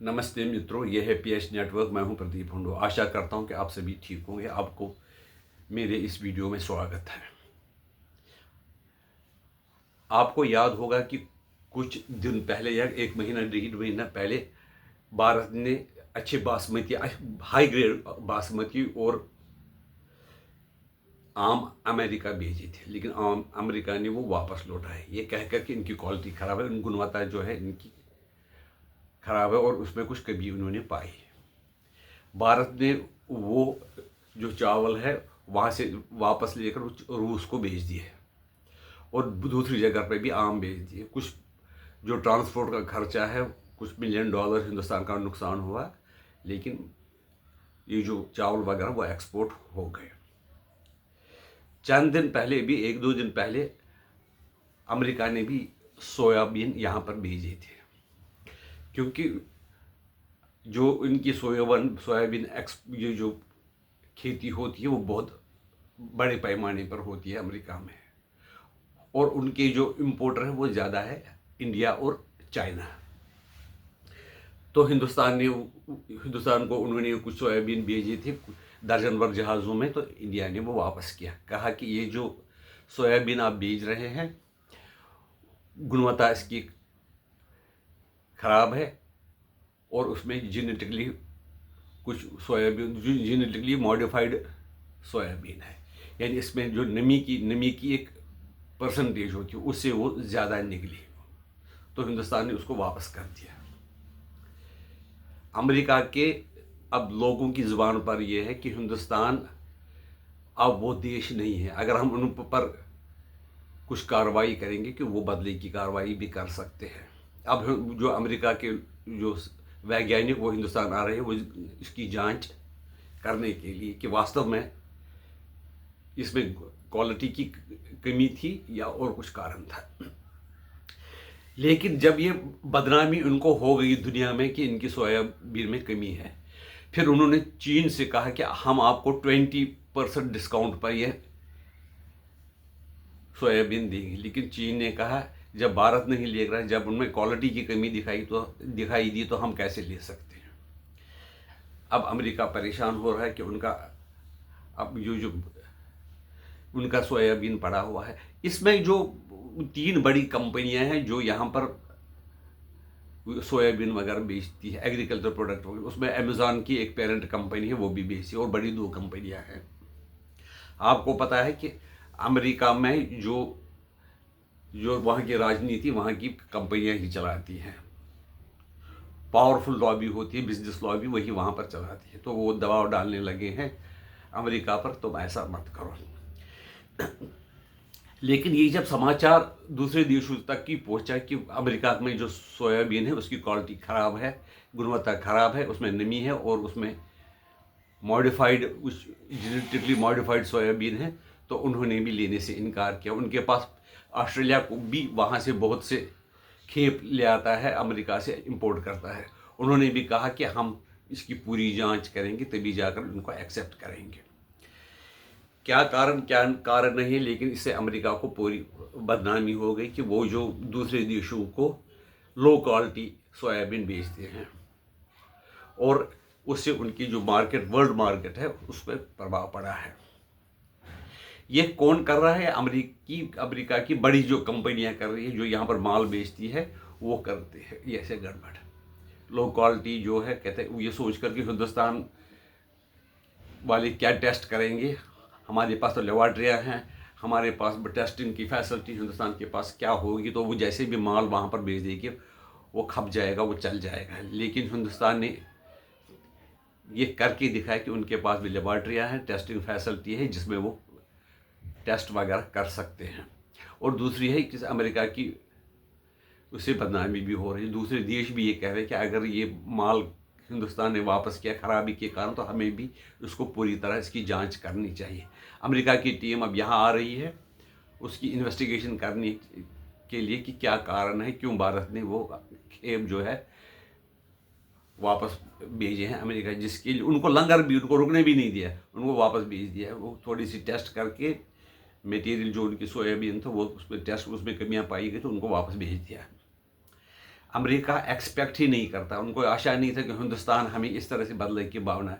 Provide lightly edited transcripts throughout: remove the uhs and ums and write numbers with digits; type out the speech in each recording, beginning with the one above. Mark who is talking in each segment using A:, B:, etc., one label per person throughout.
A: नमस्ते मित्रों, यह है पीएच नेटवर्क। मैं हूं प्रदीप हुंडो। आशा करता हूं कि आप सभी ठीक होंगे। आपको मेरे इस वीडियो में स्वागत है। आपको याद होगा कि कुछ दिन पहले या एक महीना 1.5 महीना पहले भारत ने अच्छे बासमती, हाई ग्रेड बासमती और आम अमेरिका भेजे थे, लेकिन आम अमेरिका ने वो वापस लौटाए, ये कहकर कि इनकी क्वालिटी ख़राब है, उन गुणवत्ता जो है इनकी ख़राब है और उसमें कुछ कमी उन्होंने पाई। भारत ने वो जो चावल है वहाँ से वापस लेकर रूस को भेज दिए और दूसरी जगह पे भी आम भेज दिए। कुछ जो ट्रांसपोर्ट का खर्चा है, कुछ $1 मिलियन हिंदुस्तान का नुकसान हुआ, लेकिन ये जो चावल वगैरह वो एक्सपोर्ट हो गए। चंद दिन पहले भी, 1-2 दिन पहले, अमेरिका ने भी सोयाबीन यहाँ पर भेजे थे, क्योंकि जो इनकी सोयाबीन ये जो खेती होती है वो बहुत बड़े पैमाने पर होती है अमेरिका में, और उनके जो इम्पोर्टर हैं वो ज़्यादा है, इंडिया और चाइना। तो हिंदुस्तान को उन्होंने कुछ सोयाबीन भेजी थी दर्जन भर जहाज़ों में, तो इंडिया ने वो वापस किया। कहा कि ये जो सोयाबीन आप भेज रहे हैं गुणवत्ता इसकी ख़राब है और उसमें जेनेटिकली कुछ सोयाबीन जेनेटिकली मॉडिफाइड सोयाबीन है, यानी इसमें जो नमी की एक परसेंटेज होती है उससे वो ज़्यादा निकली। तो हिंदुस्तान ने उसको वापस कर दिया। अमेरिका के अब लोगों की ज़ुबान पर यह है कि हिंदुस्तान अब वो देश नहीं है। अगर हम उन पर कुछ कार्रवाई करेंगे कि वो बदले की कार्रवाई भी कर सकते हैं। अब जो अमेरिका के जो वैज्ञानिक वो हिंदुस्तान आ रहे हैं, वो इसकी जांच करने के लिए कि वास्तव में इसमें क्वालिटी की कमी थी या और कुछ कारण था। लेकिन जब ये बदनामी उनको हो गई दुनिया में कि इनकी सोयाबीन में कमी है, फिर उन्होंने चीन से कहा कि हम आपको 20% डिस्काउंट पर यह सोयाबीन देंगे। लेकिन चीन ने कहा जब भारत नहीं ले रहा, जब उनमें क्वालिटी की कमी दिखाई दी तो हम कैसे ले सकते हैं। अब अमेरिका परेशान हो रहा है कि अब जो उनका सोयाबीन पड़ा हुआ है। इसमें जो 3 बड़ी कंपनियां हैं जो यहाँ पर सोयाबीन वगैरह बेचती है, एग्रीकल्चर प्रोडक्ट वगैरह, उसमें अमेज़ॉन की एक पेरेंट कंपनी है वो भी बेचती है, और बड़ी 2 कंपनियां हैं। आपको पता है कि अमेरिका में जो वहाँ की राजनीति वहाँ की कंपनियां ही चलाती हैं। पावरफुल लॉबी होती है, बिजनेस लॉबी, वही वहाँ पर चलाती है। तो वो दबाव डालने लगे हैं अमेरिका पर, तुम ऐसा मत करो। लेकिन ये जब समाचार दूसरे देशों तक की पहुंचा कि अमेरिका में जो सोयाबीन है उसकी क्वालिटी ख़राब है, गुणवत्ता ख़राब है, उसमें नमी है और उसमें जेनेटिकली मॉडिफाइड सोयाबीन है, तो उन्होंने भी लेने से इनकार किया। उनके पास ऑस्ट्रेलिया को भी वहाँ से बहुत से खेप ले आता है, अमेरिका से इंपोर्ट करता है। उन्होंने भी कहा कि हम इसकी पूरी जांच करेंगे तभी जाकर उनको एक्सेप्ट करेंगे। क्या कारण नहीं है, लेकिन इससे अमेरिका को पूरी बदनामी हो गई कि वो जो दूसरे देशों को लो क्वालिटी सोयाबीन बेचते हैं, और उससे उनकी जो वर्ल्ड मार्केट है उस पर प्रभाव पड़ा है। ये कौन कर रहा है? अमेरिका की बड़ी जो कंपनियां कर रही है, जो यहाँ पर माल बेचती है, वो करते हैं ये ऐसे गड़बड़। लो क्वालिटी जो है, कहते हैं ये सोच कर कि हिंदुस्तान वाले क्या टेस्ट करेंगे, हमारे पास तो लेबॉर्ट्रियाँ हैं, हमारे पास टेस्टिंग की फैसिलिटी हिंदुस्तान के पास क्या होगी, तो वो जैसे भी माल वहाँ पर भेज देगी वो खप जाएगा, वो चल जाएगा। लेकिन हिंदुस्तान ने ये करके दिखाया कि उनके पास भी लेबॉर्ट्रियाँ हैं, टेस्टिंग फैसिलिटी है जिसमें वो टेस्ट वगैरह कर सकते हैं। और दूसरी है कि अमेरिका की उससे बदनामी भी हो रही है। दूसरे देश भी ये कह रहे हैं कि अगर ये माल हिंदुस्तान ने वापस किया खराबी के कारण, तो हमें भी उसको पूरी तरह इसकी जांच करनी चाहिए। अमेरिका की टीम अब यहाँ आ रही है उसकी इन्वेस्टिगेशन करने के लिए कि क्या कारण है, क्यों भारत ने वो खेप जो है वापस भेजे हैं अमेरिका, जिसके लिए उनको लंगर भी, उनको रुकने भी नहीं दिया, उनको वापस भेज दिया है। वो थोड़ी सी टेस्ट करके मटेरियल जो उनकी सोयाबीन था वो उसमें कमियां पाई गई तो उनको वापस भेज दिया। अमेरिका एक्सपेक्ट ही नहीं करता, उनको आशा नहीं था कि हिंदुस्तान हमें इस तरह से बदले की भावना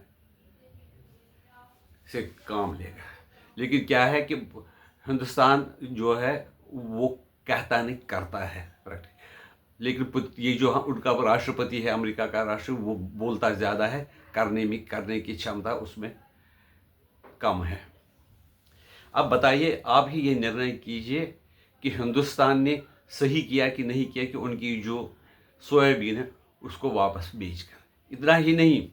A: से काम लेगा। लेकिन क्या है कि हिंदुस्तान जो है वो कहता नहीं करता है। लेकिन ये जो उनका राष्ट्रपति है अमेरिका का राष्ट्र, वो बोलता ज़्यादा है, करने की क्षमता उसमें कम है। अब बताइए, आप ही ये निर्णय कीजिए कि हिंदुस्तान ने सही किया कि नहीं किया कि उनकी जो सोयाबीन है उसको वापस बेच कर। इतना ही नहीं,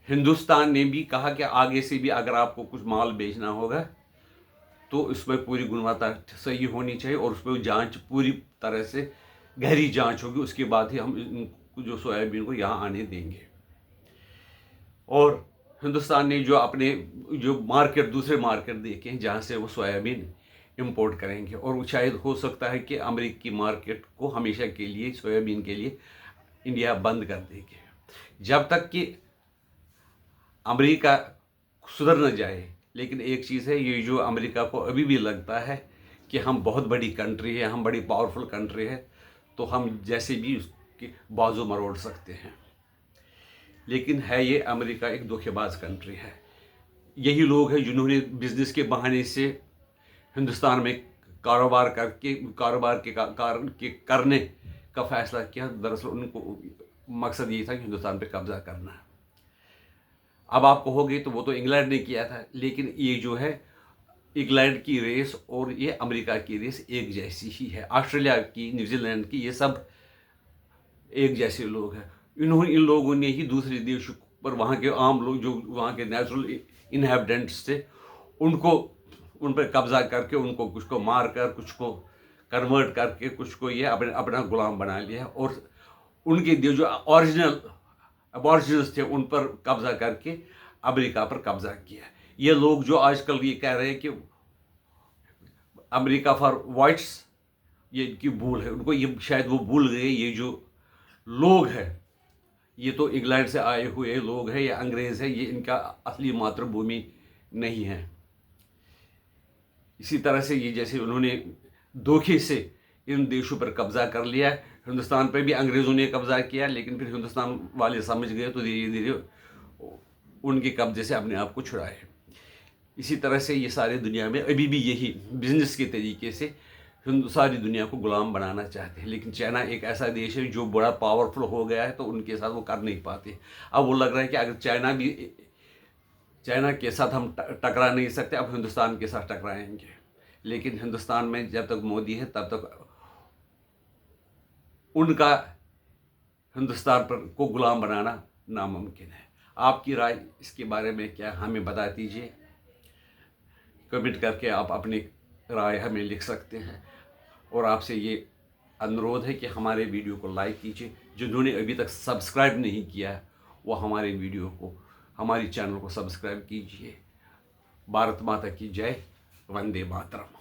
A: हिंदुस्तान ने भी कहा कि आगे से भी अगर आपको कुछ माल बेचना होगा तो उसमें पूरी गुणवत्ता सही होनी चाहिए और उसमें जांच पूरी तरह से गहरी जांच होगी, उसके बाद ही हम जो सोयाबीन को यहाँ आने देंगे। और हिंदुस्तान ने जो अपने जो मार्केट, दूसरे मार्केट देखे हैं जहाँ से वो सोयाबीन इंपोर्ट करेंगे, और वो शायद हो सकता है कि अमेरिकी मार्केट को हमेशा के लिए सोयाबीन के लिए इंडिया बंद कर देंगे। जब तक कि अमेरिका सुधर न जाए। लेकिन एक चीज़ है, ये जो अमेरिका को अभी भी लगता है कि हम बहुत बड़ी कंट्री है, हम बड़ी पावरफुल कंट्री है, तो हम जैसे भी उसकी बाजू मरोड़ सकते हैं। लेकिन है ये अमेरिका एक धोखेबाज कंट्री है। यही लोग हैं जिन्होंने बिजनेस के बहाने से हिंदुस्तान में कारोबार करने का फैसला किया। दरअसल उनको मकसद ये था कि हिंदुस्तान पे कब्जा करना है। अब आप कहोगे तो वो तो इंग्लैंड ने किया था, लेकिन ये जो है इंग्लैंड की रेस और ये अमेरिका की रेस एक जैसी ही है। ऑस्ट्रेलिया की, न्यूजीलैंड की, ये सब एक जैसे लोग हैं। इन लोगों ने ही दूसरे देशों पर, वहाँ के आम लोग जो वहाँ के नेचुरल इनहेबिटेंट्स थे, उन पर कब्जा करके उनको कुछ को मार कर, कुछ को कन्वर्ट करके, कुछ को ये अपना गुलाम बना लिया, और उनके जो ओरिजिनल अबॉर्जिनल्स थे उन पर कब्जा करके अमेरिका पर कब्जा किया। ये लोग जो आजकल ये कह रहे हैं कि अमेरिका फॉर वाइट्स, ये इनकी भूल है। उनको ये शायद वो भूल गए, ये जो लोग हैं ये तो इंग्लैंड से आए हुए लोग हैं, ये अंग्रेज़ है, ये इनका असली मातृभूमि नहीं है। इसी तरह से ये जैसे उन्होंने धोखे से इन देशों पर कब्जा कर लिया, हिंदुस्तान पर भी अंग्रेज़ों ने कब्जा किया, लेकिन फिर हिंदुस्तान वाले समझ गए तो धीरे धीरे उनके कब्जे से अपने आप को छुड़ाए। इसी तरह से ये सारी दुनिया में अभी भी यही बिजनेस के तरीके से सारी दुनिया को गुलाम बनाना चाहते हैं। लेकिन चाइना एक ऐसा देश है जो बड़ा पावरफुल हो गया है, तो उनके साथ वो कर नहीं पाते। अब वो लग रहा है कि अगर चाइना के साथ हम टकरा नहीं सकते, अब हिंदुस्तान के साथ टकराएंगे। लेकिन हिंदुस्तान में जब तक मोदी है तब तक उनका हिंदुस्तान पर को गुलाम बनाना नामुमकिन है। आपकी राय इसके बारे में क्या, हमें बता दीजिए। कमेंट करके आप अपनी राय हमें लिख सकते हैं। और आपसे ये अनुरोध है कि हमारे वीडियो को लाइक कीजिए। जिन्होंने अभी तक सब्सक्राइब नहीं किया वो हमारे वीडियो को, हमारी चैनल को सब्सक्राइब कीजिए। भारत माता की जय। वंदे मातरम।